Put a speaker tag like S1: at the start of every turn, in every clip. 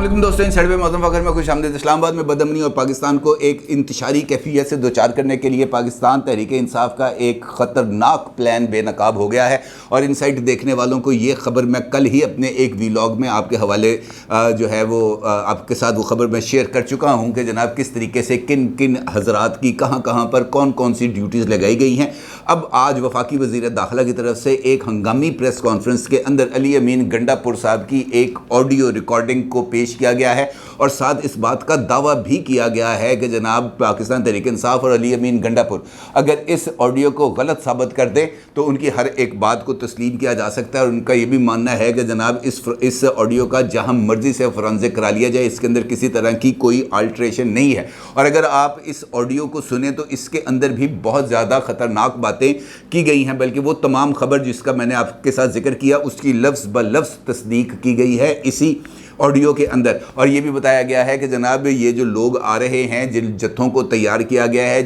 S1: अस्सलाम वालेकुम दोस्तों, इन सड़वे मौसम फखर में खुश आमदीद। इस्लामाबाद में बदअमनी और पाकिस्तान को एक इंतशारी कैफियत से दोचार करने के लिए पाकिस्तान तहरीक इंसाफ का एक ख़तरनाक प्लान बेनकाब हो गया है। और इनसाइट देखने वालों को ये ख़बर मैं कल ही अपने एक वीलॉग में आपके हवाले जो है वो आपके साथ वो ख़बर मैं शेयर कर चुका हूँ कि जनाब किस तरीके से किन किन हज़रात की कहाँ कहाँ पर कौन कौन सी ड्यूटीज़ लगाई गई हैं। अब आज वफाकी वज़ीर दाखिला की तरफ से एक हंगामी प्रेस कॉन्फ्रेंस के अंदर अली अमीन गंडापुर साहब की एक ऑडियो रिकॉर्डिंग को पेश किया गया है और साथ इस बात का दावा भी किया गया है कि जनाब पाकिस्तान तहरीक इंसाफ और अली अमीन गंडापुर अगर इस ऑडियो को गलत साबित कर दें तो उनकी हर एक बात को तस्लीम किया जा सकता है। और उनका ये भी मानना है कि जनाब इस ऑडियो का जहां मर्जी से फॉरेंसिक करा लिया जाए, इसके अंदर किसी तरह की कोई अल्ट्रेशन नहीं है। और अगर आप इस ऑडियो को सुने तो इसके अंदर भी बहुत ज़्यादा ख़तरनाक बातें की गई हैं, बल्कि वो तमाम खबर जिसका मैंने आपके साथ जिक्र किया उसकी लफ्ज़ ब लफ्ज़ तस्दीक की गई है इसी ऑडियो के अंदर। और ये भी बताया गया है कि जनाब ये जो लोग आ रहे हैं, जिन जत्थों को तैयार किया गया है,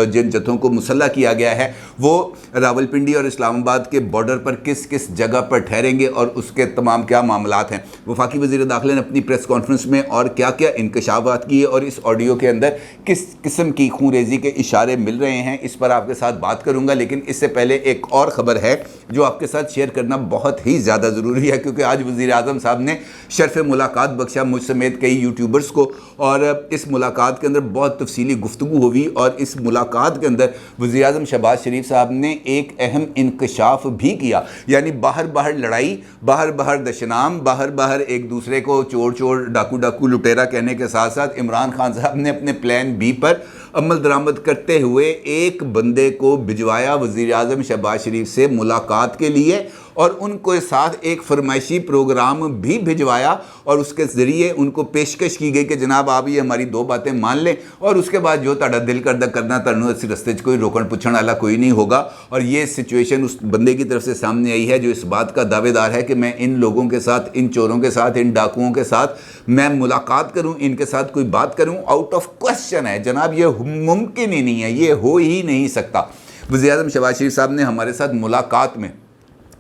S1: जिन जत्थों को मुसल्ला किया गया है, वो रावलपिंडी और इस्लामाबाद के बॉर्डर पर किस किस जगह पर ठहरेंगे और उसके तमाम क्या मामलात हैं। वफाकी वज़ीर दाखिला ने अपनी प्रेस कॉन्फ्रेंस में और क्या क्या इंकशाफात किए और इस ऑडियो के अंदर किस किस्म की खूंरेज़ी के इशारे मिल रहे हैं, इस पर आपके साथ बात करूँगा। लेकिन इससे पहले एक और ख़बर है जो आपके साथ शेयर करना बहुत ही ज़्यादा ज़रूरी है, क्योंकि आज वज़ीर आज़म साहब ने शर्फ़ मुलाकात बख्शा मुझ समेत कई यूट्यूबर्स को। और इस मुलाकात के अंदर बहुत तफसीली गुफ्तगू हुई और इस मुलाकात के अंदर वज़ीर आज़म शहबाज शरीफ साहब ने एक अहम इंकशाफ भी किया। यानी बाहर बाहर लड़ाई, बाहर बाहर दशनाम, बाहर बाहर एक दूसरे को चोर चोर डाकू डाकू लुटेरा कहने के साथ साथ इमरान खान साहब ने अपने प्लान बी पर अमल दरामद करते हुए एक बंदे को भिजवाया वज़ीर आज़म शहबाज शरीफ से मुलाकात के लिए और उनको साथ एक फरमाइशी प्रोग्राम भी भिजवाया और उसके ज़रिए उनको पेशकश की गई कि जनाब आप ये हमारी दो बातें मान लें और उसके बाद जो ताड़ा दिल करदा करना तनु इस रस्ते कोई रोकन पुछण वाला कोई नहीं होगा। और ये सिचुएशन उस बंदे की तरफ से सामने आई है जो इस बात का दावेदार है कि मैं इन लोगों के साथ, इन चोरों के साथ, इन डाकुओं के साथ मैं मुलाकात करूँ, इनके साथ कोई बात करूँ, आउट ऑफ क्वेश्चन है जनाब, ये मुमकिन ही नहीं है, ये हो ही नहीं सकता। वज़ीर आज़म शहबाज शरीफ साहब ने हमारे साथ मुलाकात में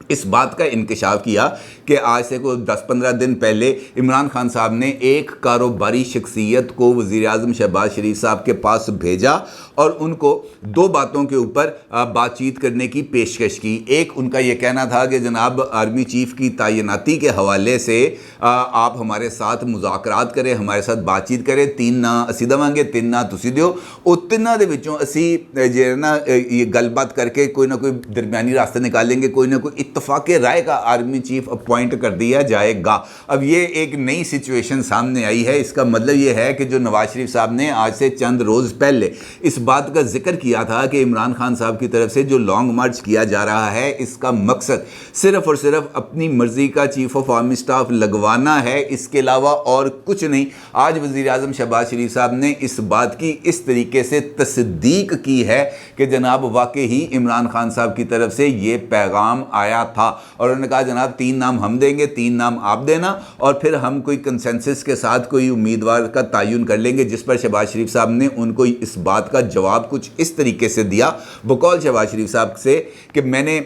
S1: इस बात का इंकशाफ किया कि आज से कोई 10-15 दिन पहले इमरान खान साहब ने एक कारोबारी शख्सियत को वज़ीर आज़म शहबाज शरीफ साहब के पास भेजा और उनको दो बातों के ऊपर बातचीत करने की पेशकश की। एक उनका ये कहना था कि जनाब आर्मी चीफ़ की तैनाती के हवाले से आप हमारे साथ मुज़ाकरात करें, हमारे साथ बातचीत करें, 3 ना असी देवांगे, 3 ना तुसी दिओ, उह तिन्नां दे विचों असी जे ना ये गलबात करके कोई ना कोई दरमियानी रास्ता निकालेंगे, कोई ना कोई इत्तफाक़े राय का आर्मी चीफ अपॉइंट कर दिया जाएगा। अब ये एक नई सिचुएशन सामने आई है। इसका मतलब ये है कि जो नवाज शरीफ साहब ने आज से चंद रोज़ पहले इस बात का जिक्र किया था कि इमरान खान साहब की तरफ से जो लॉन्ग मार्च किया जा रहा है इसका मकसद सिर्फ़ और सिर्फ अपनी मर्ज़ी का चीफ ऑफ आर्मी स्टाफ लगवाना है, इसके अलावा और कुछ नहीं। आज वज़ीर आज़म शहबाज शरीफ साहब ने इस बात की इस तरीके से तस्दीक की है कि जनाब वाकई ही इमरान खान साहब की तरफ से ये पैगाम आया था और उन्होंने कहा जनाब 3 नाम हम देंगे, 3 नाम आप देना और फिर हम कोई कंसेंसस के साथ कोई उम्मीदवार का तयन कर लेंगे। जिस पर शहबाज शरीफ साहब ने उनको इस बात का जवाब कुछ इस तरीके से दिया बकौल शहबाज शरीफ साहब से कि मैंने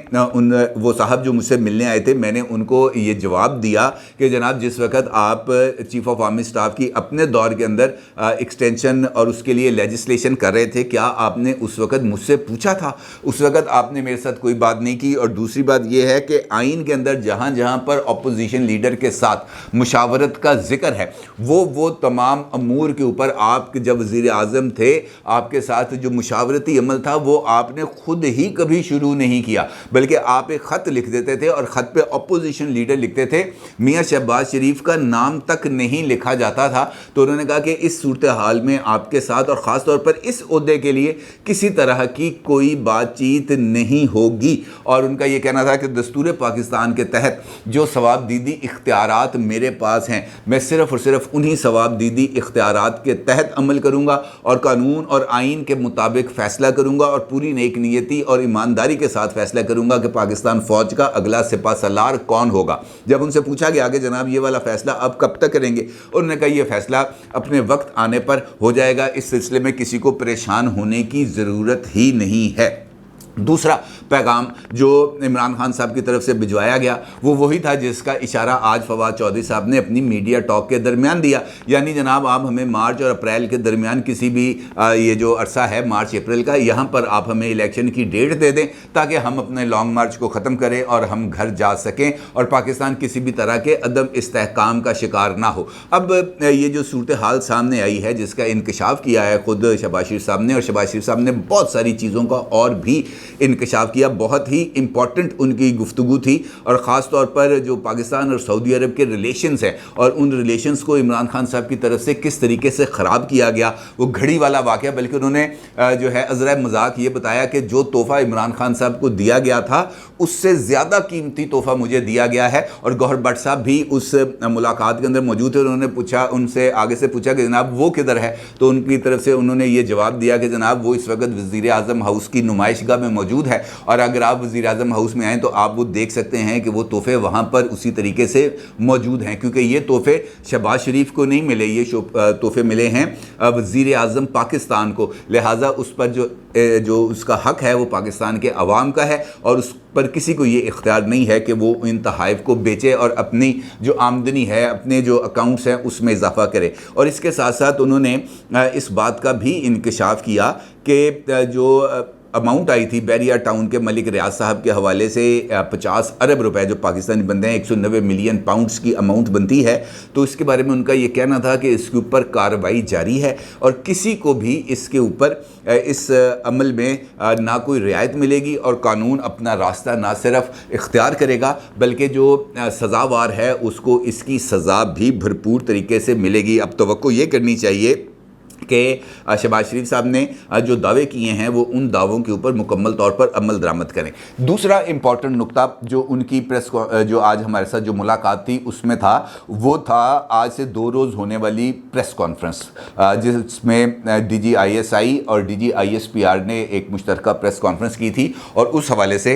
S1: वो साहब जो मुझसे मिलने आए थे, मैंने उनको ये जवाब दिया कि जनाब जिस वक्त आप चीफ ऑफ आर्मी स्टाफ की अपने दौर के अंदर एक्सटेंशन और उसके लिए लेजिस्लेशन कर रहे थे, क्या आपने उस वक्त मुझसे पूछा था? उस वक्त आपने मेरे साथ कोई बात नहीं की। और दूसरी बात यह है कि आइन के अंदर जहाँ जहाँ पर अपोजिशन लीडर के साथ मुशावरत का जिक्र है वो तमाम अमूर के ऊपर आप जब वज़ीर आज़म थे आपके साथ जो मुशावरती अमल था वो आपने खुद ही कभी शुरू नहीं किया, बल्कि आप एक ख़त लिख देते थे और ख़त पे अपोजिशन लीडर लिखते थे, मियाँ शहबाज शरीफ का नाम तक नहीं लिखा जाता था। तो उन्होंने कहा कि इस सूरत हाल में आपके साथ और ख़ास तौर पर इस ओहदे के लिए किसी तरह की कोई बातचीत नहीं होगी। और उनका ये कहना था कि दस्तूर पाकिस्तान के तहत जो सवाबदीदी इख्तियारात मेरे पास हैं, मैं सिर्फ़ और सिर्फ उन्हीं सवाबदीदी इख्तियारात के तहत अमल करूँगा और कानून और आइन के मुताबिक फ़ैसला करूँगा और पूरी नेक नीयती और ईमानदारी के साथ फ़ैसला करूँगा कि पाकिस्तान फ़ौज का अगला सिपा सलार कौन होगा। जब उनसे पूछा गया कि जनाब ये वाला फ़ैसला अब कब तक करेंगे, उन्होंने कहा ये फ़ैसला अपने वक्त आने पर हो जाएगा, इस सिलसिले में किसी को परेशान होने की ज़रूरत ही नहीं है। दूसरा पैगाम जो इमरान खान साहब की तरफ से भिजवाया गया वो वही था जिसका इशारा आज फवाद चौधरी साहब ने अपनी मीडिया टॉक के दरमियान दिया, यानी जनाब आप हमें मार्च और अप्रैल के दरमियान किसी भी ये जो अरसा है मार्च अप्रैल का, यहाँ पर आप हमें इलेक्शन की डेट दे दें ताकि हम अपने लॉन्ग मार्च को ख़त्म करें और हम घर जा सकें और पाकिस्तान किसी भी तरह के अदम इस्तेहकाम का शिकार ना हो। अब ये जो सूरत हाल सामने आई है जिसका इंकशाफ किया है ख़ुद शहबाज शरीफ साहब ने, और शहबाज शरीफ साहब ने बहुत सारी चीज़ों का और भी इंकशाफ किया, बहुत ही इंपॉर्टेंट उनकी गुफ्तगू थी, और ख़ास तौर पर जो पाकिस्तान और सऊदी अरब के रिलेशंस हैं और उन रिलेशंस को इमरान खान साहब की तरफ से किस तरीके से ख़राब किया गया, वो घड़ी वाला वाक़या। बल्कि उन्होंने जो है अज़रा मजाक ये बताया कि जो तोहफ़ा इमरान खान साहब को दिया गया था उससे ज़्यादा कीमती तोहफ़ा मुझे दिया गया है। और गौहर भट्ट साहब भी उस मुलाकात के अंदर मौजूद थे। उन्होंने पूछा, उनसे आगे से पूछा कि जनाब वो किधर है, तो उनकी तरफ से उन्होंने ये जवाब दिया कि जनाब वो इस वक्त वज़ीर आज़म हाउस की नुमाइशगाह में मौजूद है, और अगर आप वज़ीर आज़म हाउस में आएँ तो आप वो देख सकते हैं कि वो तोहफ़े वहाँ पर उसी तरीके से मौजूद हैं, क्योंकि ये तोहफ़े शहबाज शरीफ को नहीं मिले, ये तोहफ़े मिले हैं वज़ीर आज़म पाकिस्तान को। लिहाजा उस पर जो उसका हक़ है वो पाकिस्तान के अवाम का है, और उस पर किसी को ये इख्तियार नहीं है कि वो इन तोहफ़ को बेचे और अपनी जो आमदनी है, अपने जो अकाउंट्स हैं उसमें इजाफ़ा करे। और इसके साथ साथ उन्होंने इस बात का भी इंकशाफ किया कि जो अमाउंट आई थी बैरिया टाउन के मलिक रियाज साहब के हवाले से 50 अरब रुपए जो पाकिस्तानी बनते हैं, 190 मिलियन पाउंड्स की अमाउंट बनती है, तो इसके बारे में उनका ये कहना था कि इसके ऊपर कार्रवाई जारी है और किसी को भी इसके ऊपर इस अमल में ना कोई रियायत मिलेगी, और कानून अपना रास्ता ना सिर्फ इख्तियार करेगा बल्कि जो सज़ावार है उसको इसकी सज़ा भी भरपूर तरीके से मिलेगी। अब तवक्को ये करनी चाहिए कि शहबाज शरीफ साहब ने जो दावे किए हैं वो उन दावों के ऊपर मुकम्मल तौर पर अमल दरामद करें। दूसरा इंपॉर्टेंट नुक्ता जो उनकी जो आज हमारे साथ जो मुलाकात थी उसमें था, वो था आज से 2 रोज़ होने वाली प्रेस कॉन्फ्रेंस, जिसमें DGISI और DGISPR ने एक मुश्तरका प्रेस कॉन्फ्रेंस की थी, और उस हवाले से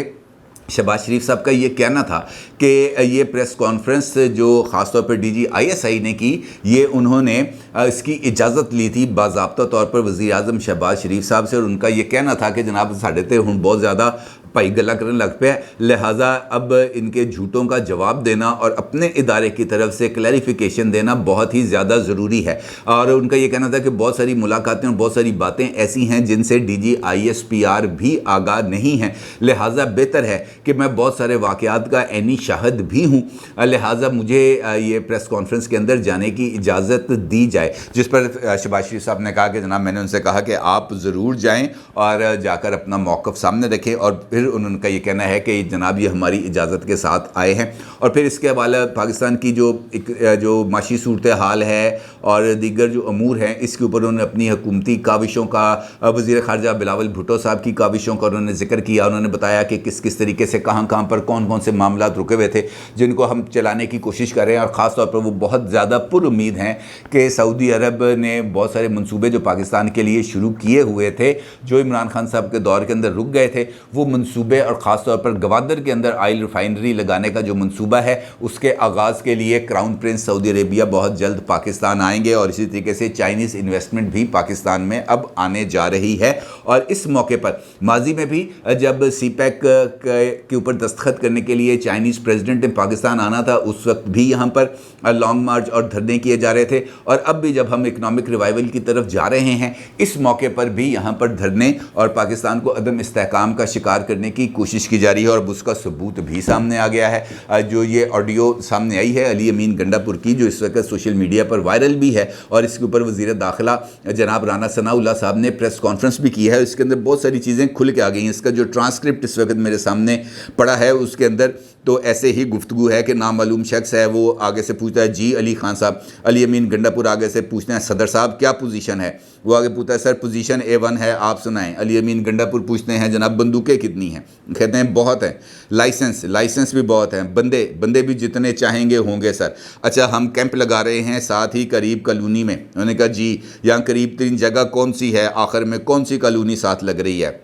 S1: शहबाज शरीफ साहब का ये कहना था कि ये प्रेस कॉन्फ्रेंस जो ख़ास तौर पर DGISI ने की, ये उन्होंने इसकी इजाज़त ली थी बाज़ाब्ता तौर पर वज़ीर आज़म शहबाज शरीफ साहब से, और उनका ये कहना था कि जनाब साढ़े ते हुण बहुत ज़्यादा भाई गला करने लग पे, लिहाजा अब इनके झूठों का जवाब देना और अपने इदारे की तरफ से क्लैरिफिकेशन देना बहुत ही ज़्यादा ज़रूरी है। और उनका ये कहना था कि बहुत सारी मुलाकातें और बहुत सारी बातें ऐसी हैं जिनसे DGISPR भी आगाह नहीं है, लिहाजा बेहतर है कि मैं बहुत सारे वाक़यात का ऐनी शाहिद भी हूँ, लिहाजा मुझे ये प्रेस कॉन्फ्रेंस के अंदर जाने की इजाज़त दी जाए। जिस पर शहबाज शरीफ साहब ने कहा कि जनाब मैंने उनसे कहा कि आप ज़रूर जाएँ और जाकर अपना मौक़िफ़ सामने रखें, और फिर उनका ये कहना है कि जनाब ये हमारी इजाज़त के साथ आए हैं। और फिर इसके हवाले पाकिस्तान की जो माशी सूरत हाल है और दीगर जो अमूर हैं इसके ऊपर उन्होंने अपनी हुकूमती काविशों का, वज़ीर ख़ारजा बिलावल भुट्टो साहब की काविशों का उन्होंने जिक्र किया। उन्होंने बताया कि किस किस तरीके से कहाँ कहाँ पर कौन कौन से मामला रुके हुए थे जिनको हम चलाने की कोशिश कर रहे हैं, और ख़ास तौर पर वो बहुत ज़्यादा पुरुम्मीद हैं कि सऊदी अरब ने बहुत सारे मनसूबे जो पाकिस्तान के लिए शुरू किए हुए थे, जो इमरान खान साहब के दौर के अंदर रुक गए थे, वो मनसूबे, और ख़ास तौर पर गवादर के अंदर ऑयल रिफाइनरी लगाने का जो मनसूबा है उसके आगाज़ के लिए क्राउन प्रिंस सऊदी अरेबिया बहुत जल्द पाकिस्तान आएंगे, और इसी तरीके से चाइनीज़ इन्वेस्टमेंट भी पाकिस्तान में अब आने जा रही है। और इस मौके पर माजी में भी जब CPEC के ऊपर दस्तखत करने के लिए चाइनीज़ प्रेसिडेंट ने पाकिस्तान आना था, उस वक्त भी यहाँ पर लॉन्ग मार्च और धरने किए जा रहे थे, और अब भी जब हम इकनॉमिक रिवाइवल की तरफ जा रहे हैं इस मौके पर भी यहाँ पर धरने और पाकिस्तान को अदम इस्तेहकाम का शिकार करने की कोशिश की जा रही है। और उसका सबूत भी सामने आ गया है, जो ये ऑडियो सामने आई है अली अमीन गंडापुर की, जो इस वक्त सोशल मीडिया पर वायरल भी है, और इसके ऊपर वज़ीर दाखिला जनाब राना सनाउल्लाह साहब ने प्रेस कॉन्फ्रेंस भी की है। इसके अंदर बहुत सारी चीज़ें खुल के आ गई हैं। इसका जो ट्रांसक्रिप्ट इस वक्त मेरे सामने पड़ा है उसके अंदर तो ऐसे ही गुफ्तगू है कि नामालूम शख्स है, वो आगे से पूछता है जी अली खान साहब, अली अमीन गंडापुर आगे से पूछते हैं सदर साहब क्या पोजीशन है, वो आगे पूछता है सर पोजीशन A1 है आप सुनाएं। अली अमीन गंडापुर पूछते हैं जनाब बंदूकें कितनी हैं, कहते हैं बहुत हैं। लाइसेंस भी बहुत हैं। बंदे भी जितने चाहेंगे होंगे सर। अच्छा हम कैंप लगा रहे हैं साथ ही करीब कॉलोनी में। उन्होंने कहा जी यहाँ करीब 3 जगह कौन सी है, आखिर में कौन सी कॉलोनी साथ लग रही है।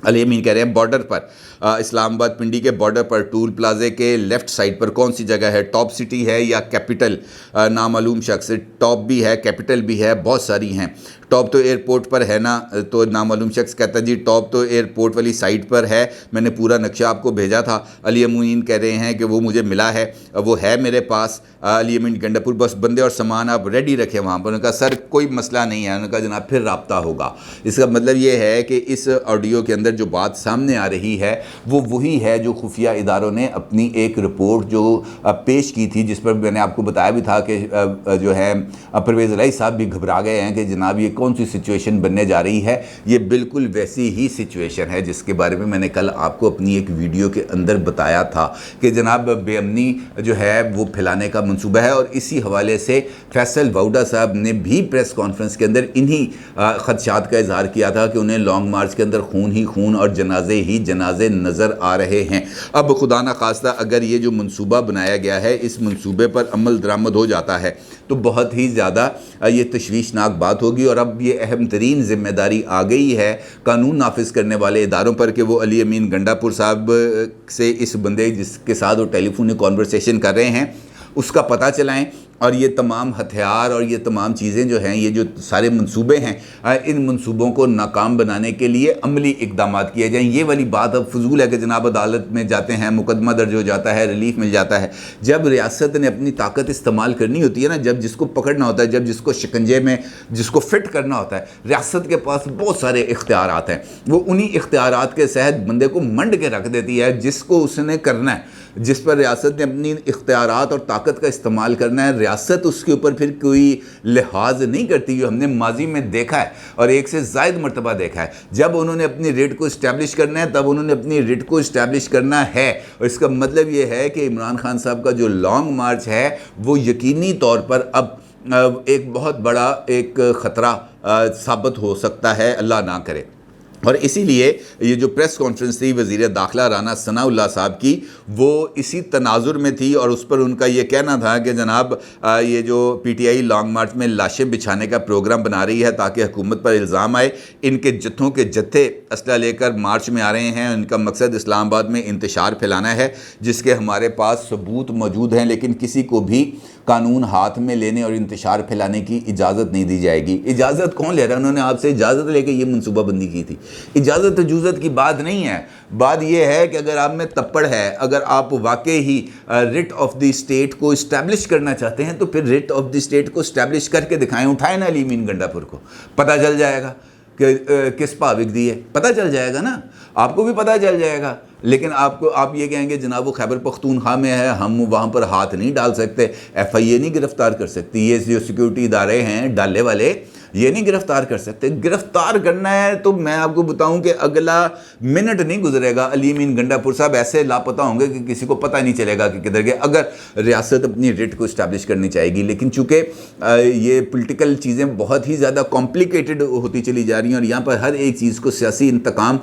S1: अली अमीन कह रहे हैं बॉर्डर पर। اسلام آباد پنڈی کے بارڈر پر ٹول پلازے کے لیفٹ سائڈ پر کون سی جگہ ہے؟ ٹاپ سٹی ہے یا کیپٹل؟ نامعلوم شخص، ٹاپ بھی ہے کیپٹل بھی ہے، بہت ساری ہیں۔ ٹاپ تو ایئرپورٹ پر ہے نا، تو نامعلوم شخص کہتا ہے جی ٹاپ تو ایئرپورٹ والی سائٹ پر ہے، میں نے پورا نقشہ آپ کو بھیجا تھا۔ علی امین کہہ رہے ہیں کہ وہ مجھے ملا ہے، وہ ہے میرے پاس۔ علی امین گنڈا پور، بس بندے اور سامان آپ ریڈی رکھیں وہاں پر۔ انہوں نے کہا سر کوئی مسئلہ نہیں ہے، انہوں نے کہا جناب پھر رابطہ ہوگا۔ اس کا مطلب یہ ہے کہ اس آڈیو کے اندر جو بات سامنے آ رہی ہے وہ وہی ہے جو خفیہ اداروں نے اپنی ایک رپورٹ جو پیش کی تھی، جس پر میں نے آپ کو بتایا بھی تھا کہ جو ہے پرویز الہی صاحب بھی گھبرا گئے ہیں کہ جناب یہ کون سی سچویشن بننے جا رہی ہے۔ یہ بالکل ویسی ہی سچویشن ہے جس کے بارے میں نے کل آپ کو اپنی ایک ویڈیو کے اندر بتایا تھا کہ جناب بے امنی جو ہے وہ پھیلانے کا منصوبہ ہے، اور اسی حوالے سے فیصل واؤڈا صاحب نے بھی پریس کانفرنس کے اندر انہی خدشات کا اظہار کیا تھا کہ انہیں لانگ مارچ کے اندر خون ہی خون اور جنازے ہی جنازے نظر آ رہے ہیں۔ اب خدا نخواستہ اگر یہ جو منصوبہ بنایا گیا ہے اس منصوبے پر عمل درآمد ہو جاتا ہے تو بہت ہی زیادہ یہ تشویشناک بات ہوگی، اور اب یہ اہم ترین ذمہ داری آ گئی ہے قانون نافذ کرنے والے اداروں پر کہ وہ علی امین گنڈا پور صاحب سے اس بندے جس کے ساتھ وہ ٹیلی فونک کانورسیشن کر رہے ہیں اس کا پتہ چلائیں، اور یہ تمام ہتھیار اور یہ تمام چیزیں جو ہیں، یہ جو سارے منصوبے ہیں، ان منصوبوں کو ناکام بنانے کے لیے عملی اقدامات کیے جائیں۔ یہ والی بات اب فضول ہے کہ جناب عدالت میں جاتے ہیں، مقدمہ درج ہو جاتا ہے، ریلیف مل جاتا ہے۔ جب ریاست نے اپنی طاقت استعمال کرنی ہوتی ہے نا، جب جس کو پکڑنا ہوتا ہے، جب جس کو شکنجے میں جس کو فٹ کرنا ہوتا ہے، ریاست کے پاس بہت سارے اختیارات ہیں، وہ انہی اختیارات کے تحت بندے کو منڈ کے رکھ دیتی ہے جس کو اس نے کرنا ہے، جس پر ریاست نے اپنی اختیارات اور طاقت کا استعمال کرنا ہے۔ ریاست اس کے اوپر پھر کوئی لحاظ نہیں کرتی، جو ہم نے ماضی میں دیکھا ہے اور ایک سے زائد مرتبہ دیکھا ہے۔ جب انہوں نے اپنی ریٹ کو اسٹیبلش کرنا ہے تب انہوں نے اپنی ریٹ کو اسٹیبلش کرنا ہے، اور اس کا مطلب یہ ہے کہ عمران خان صاحب کا جو لانگ مارچ ہے وہ یقینی طور پر اب ایک بہت بڑا ایک خطرہ ثابت ہو سکتا ہے، اللہ نہ کرے۔ اور اسی لیے یہ جو پریس کانفرنس تھی وزیر داخلہ رانا ثناء اللہ صاحب کی، وہ اسی تناظر میں تھی، اور اس پر ان کا یہ کہنا تھا کہ جناب یہ جو P T I long march میں لاشیں بچھانے کا پروگرام بنا رہی ہے تاکہ حکومت پر الزام آئے، ان کے جتھوں کے جتھے اسلحہ لے کر مارچ میں آ رہے ہیں، ان کا مقصد اسلام آباد میں انتشار پھیلانا ہے، جس کے ہمارے پاس ثبوت موجود ہیں، لیکن کسی کو بھی قانون ہاتھ میں لینے اور انتشار پھیلانے کی اجازت نہیں دی جائے گی۔ اجازت کون لے رہا ہے؟ انہوں نے آپ سے اجازت لے کے یہ منصوبہ بندی کی تھی۔ اجازت اجوزت کی بات نہیں ہے، بات یہ ہے کہ اگر آپ میں تپڑ ہے، اگر آپ واقعی ہی ریٹ آف دی اسٹیٹ کو اسٹیبلش کرنا چاہتے ہیں تو پھر ریٹ آف دی اسٹیٹ کو اسٹیبلش کر کے دکھائیں، اٹھائیں نا علی امین گنڈا پور کو، پتہ چل جائے گا کہ کس پاوک دی ہے، پتہ چل جائے گا نا، آپ کو بھی پتہ چل جائے گا۔ لیکن آپ یہ کہیں گے جناب وہ خیبر پختونخوا میں ہے، ہم وہاں پر ہاتھ نہیں ڈال سکتے، ایف آئی اے نہیں گرفتار کر سکتی، یہ جو سیکیورٹی ادارے ہیں ڈالے والے یہ نہیں گرفتار کر سکتے۔ گرفتار کرنا ہے تو میں آپ کو بتاؤں کہ اگلا منٹ نہیں گزرے گا علی امین گنڈا پور صاحب ایسے لاپتہ ہوں گے کہ کسی کو پتہ نہیں چلے گا کہ کدھر گئے، اگر ریاست اپنی ریٹ کو اسٹیبلش کرنی چاہے گی۔ لیکن چونکہ یہ پولیٹیکل چیزیں بہت ہی زیادہ کمپلیکیٹڈ ہوتی چلی جا رہی ہیں، اور یہاں پر ہر ایک چیز کو سیاسی انتقام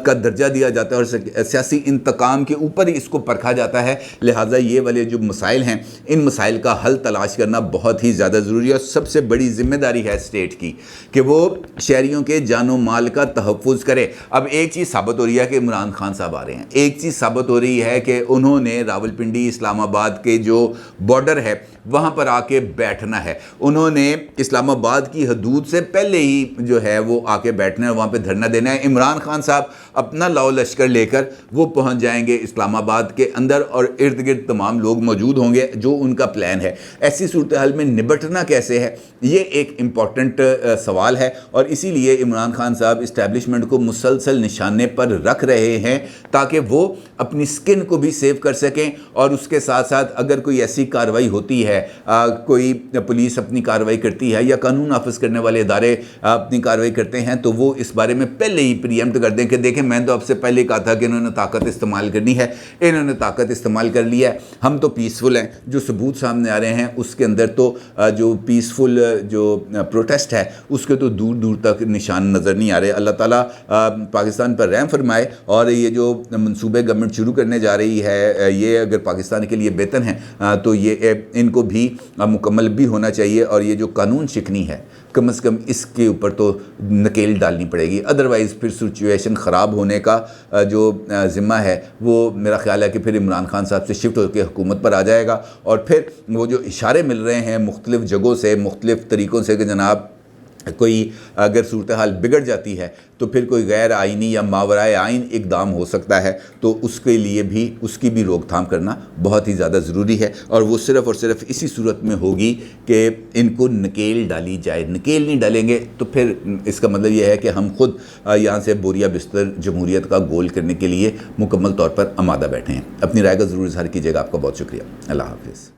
S1: کا درجہ دیا جاتا ہے، اور سیاسی انتقام کے اوپر ہی اس کو پرکھا جاتا ہے، لہٰذا یہ والے جو مسائل ہیں ان مسائل کا حل تلاش کرنا بہت ہی زیادہ ضروری ہے، اور سب سے بڑی ذمہ داری ہے اسٹیٹ کی کہ وہ شہریوں کے جان و مال کا تحفظ کرے۔ اب ایک چیز ثابت ہو رہی ہے کہ عمران خان صاحب آ رہے ہیں، ایک چیز ثابت ہو رہی ہے کہ انہوں نے راولپنڈی اسلام آباد کے جو بارڈر ہے وہاں پر آ کے بیٹھنا ہے، انہوں نے اسلام آباد کی حدود سے پہلے ہی جو ہے وہ آ کے بیٹھنا ہے، وہاں پہ دھرنا دینا ہے۔ عمران خان صاحب اپنا لاؤ لشکر لے کر وہ پہنچ جائیں گے اسلام آباد کے اندر، اور ارد گرد تمام لوگ موجود ہوں گے، جو ان کا پلان ہے۔ ایسی صورتحال میں نبٹنا کیسے ہے، یہ ایک امپورٹنٹ سوال ہے، اور اسی لیے عمران خان صاحب اسٹیبلشمنٹ کو مسلسل نشانے پر رکھ رہے ہیں تاکہ وہ اپنی سکن کو بھی سیو کر سکیں، اور اس کے ساتھ ساتھ اگر کوئی ایسی کارروائی ہوتی ہے، کوئی پولیس اپنی کارروائی کرتی ہے یا قانون نافذ کرنے والے ادارے اپنی کارروائی کرتے ہیں، تو وہ اس بارے میں پہلے ہی پریمپٹ کر دیں کہ دیکھیں میں تو اب سے پہلے کہا تھا کہ انہوں نے طاقت استعمال کرنی ہے، انہوں نے طاقت استعمال کر لیا ہے، ہم تو پیسفل ہیں۔ جو ثبوت سامنے آ رہے ہیں اس کے اندر تو جو پیسفل جو پروٹیسٹ ہے اس کے تو دور دور تک نشان نظر نہیں آ رہے۔ اللہ تعالیٰ پاکستان پر رحم فرمائے، اور یہ جو منصوبے گورنمنٹ شروع کرنے جا رہی ہے یہ اگر پاکستان کے لیے بہتر ہیں تو یہ ان کو بھی مکمل بھی ہونا چاہیے، اور یہ جو قانون شکنی ہے کم از کم اس کے اوپر تو نکیل ڈالنی پڑے گی، ادروائز پھر سچویشن خراب ہونے کا جو ذمہ ہے وہ میرا خیال ہے کہ پھر عمران خان صاحب سے شفٹ ہو کے حکومت پر آ جائے گا، اور پھر وہ جو اشارے مل رہے ہیں مختلف جگہوں سے مختلف طریقوں سے کہ جناب کوئی اگر صورتحال بگڑ جاتی ہے تو پھر کوئی غیر آئینی یا ماورائے آئین اقدام ہو سکتا ہے، تو اس کے لیے بھی اس کی بھی روک تھام کرنا بہت ہی زیادہ ضروری ہے، اور وہ صرف اور صرف اسی صورت میں ہوگی کہ ان کو نکیل ڈالی جائے۔ نکیل نہیں ڈالیں گے تو پھر اس کا مطلب یہ ہے کہ ہم خود یہاں سے بوریا بستر جمہوریت کا گول کرنے کے لیے مکمل طور پر آمادہ بیٹھے ہیں۔ اپنی رائے کا ضرور اظہار کیجیے گا۔ آپ کا بہت شکریہ۔ اللہ حافظ۔